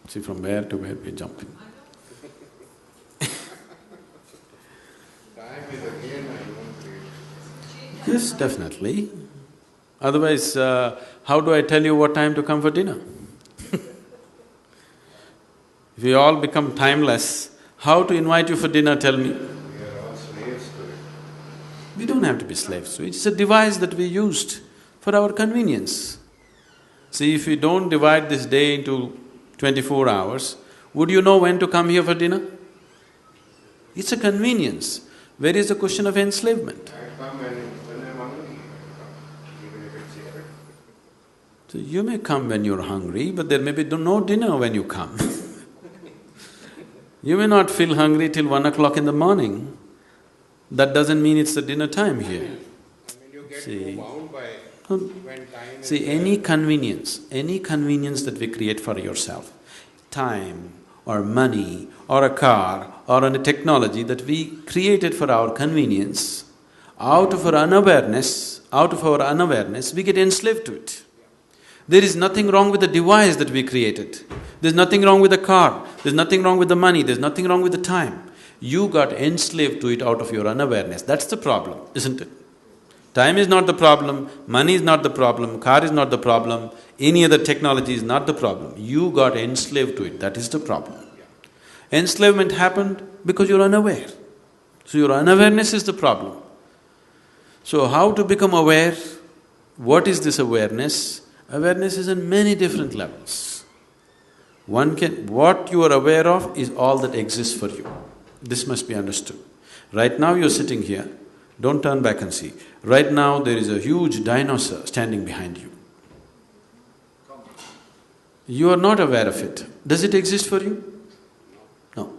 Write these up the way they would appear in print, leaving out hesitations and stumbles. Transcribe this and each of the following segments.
See, from where to where we're jumping. Time is again I won't create. Yes, definitely. Otherwise, how do I tell you what time to come for dinner? If we all become timeless, how to invite you for dinner, tell me? We are all slaves to it. We don't have to be slaves to it. It's a device that we used for our convenience. See, if we don't divide this day into 24 hours, would you know when to come here for dinner? It's a convenience. Where is the question of enslavement? I come when I'm hungry, I come, even if it's here. So you may come when you're hungry, but there may be no dinner when you come. You may not feel hungry till 1 o'clock in the morning. That doesn't mean it's the dinner time here. I mean, you get See. too bound by Hmm. when time is See, there. any convenience that we create for yourself, time or money or a car or a technology that we created for our convenience, out of our unawareness, we get enslaved to it. There is nothing wrong with the device that we created. There's nothing wrong with the car, there's nothing wrong with the money, there's nothing wrong with the time. You got enslaved to it out of your unawareness. That's the problem, isn't it? Time is not the problem, money is not the problem, car is not the problem, any other technology is not the problem. You got enslaved to it, that is the problem. Enslavement happened because you're unaware. So your unawareness is the problem. So how to become aware? What is this awareness? Awareness is in many different levels. What you are aware of is all that exists for you. This must be understood. Right now you're sitting here, don't turn back and see. Right now there is a huge dinosaur standing behind you. You are not aware of it. Does it exist for you? No.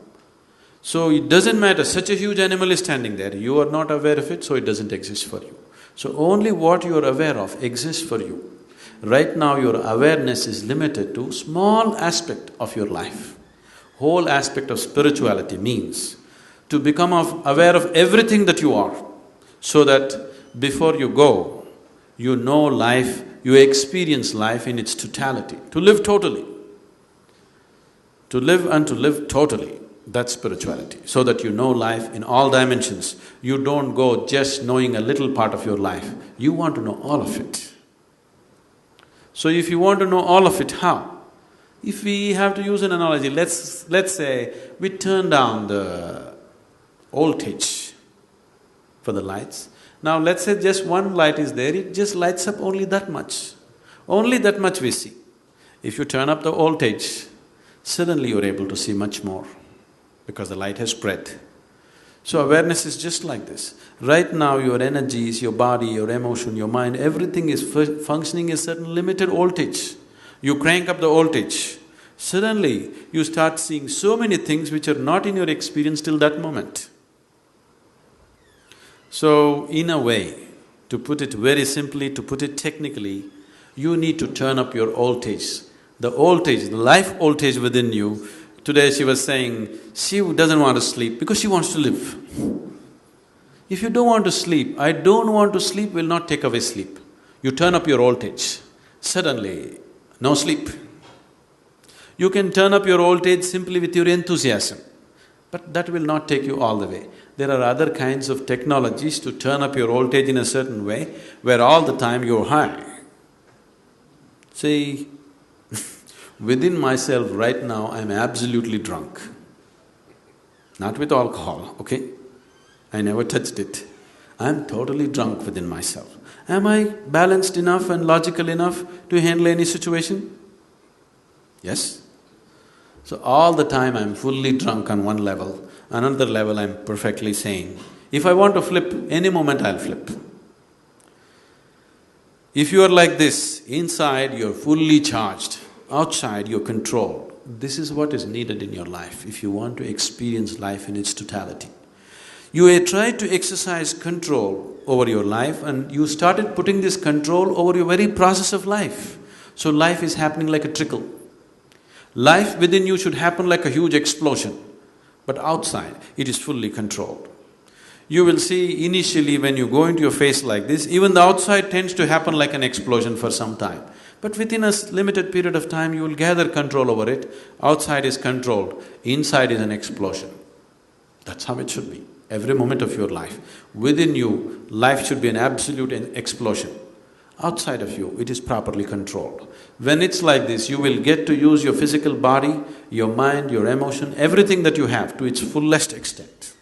So it doesn't matter, such a huge animal is standing there, you are not aware of it, so it doesn't exist for you. So only what you are aware of exists for you. Right now your awareness is limited to small aspect of your life. Whole aspect of spirituality means to become aware of everything that you are, so that before you go, you know life, you experience life in its totality, to live totally. To live and to live totally, that's spirituality, so that you know life in all dimensions. You don't go just knowing a little part of your life, you want to know all of it. So if you want to know all of it, how? If we have to use an analogy, let's say we turn down the voltage for the lights. Now let's say just one light is there, it just lights up only that much. Only that much we see. If you turn up the voltage, suddenly you're able to see much more because the light has spread. So awareness is just like this. Right now your energies, your body, your emotion, your mind, everything is functioning a certain limited voltage. You crank up the voltage, suddenly you start seeing so many things which are not in your experience till that moment. So in a way, to put it very simply, to put it technically, you need to turn up your voltage. The voltage, the life voltage within you. Today she was saying, she doesn't want to sleep because she wants to live. If you don't want to sleep, I don't want to sleep will not take away sleep. You turn up your voltage, suddenly, no sleep. You can turn up your voltage simply with your enthusiasm, but that will not take you all the way. There are other kinds of technologies to turn up your voltage in a certain way, where all the time you're high. See, within myself right now, I'm absolutely drunk. Not with alcohol, okay? I never touched it. I'm totally drunk within myself. Am I balanced enough and logical enough to handle any situation? Yes? So all the time I'm fully drunk on one level, another level I'm perfectly sane. If I want to flip, any moment I'll flip. If you are like this, inside you're fully charged, outside you're controlled. This is what is needed in your life if you want to experience life in its totality. You tried to exercise control over your life and you started putting this control over your very process of life. So life is happening like a trickle. Life within you should happen like a huge explosion, but outside it is fully controlled. You will see initially when you go into your face like this, even the outside tends to happen like an explosion for some time. But within a limited period of time, you will gather control over it. Outside is controlled, inside is an explosion. That's how it should be. Every moment of your life. Within you, life should be an absolute explosion. Outside of you, it is properly controlled. When it's like this, you will get to use your physical body, your mind, your emotion, everything that you have to its fullest extent.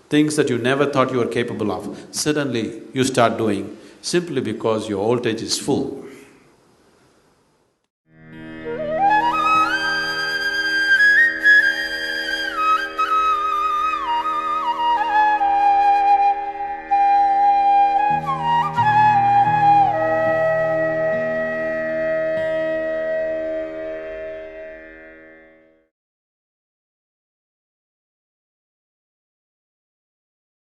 Things that you never thought you were capable of, suddenly you start doing simply because your voltage is full.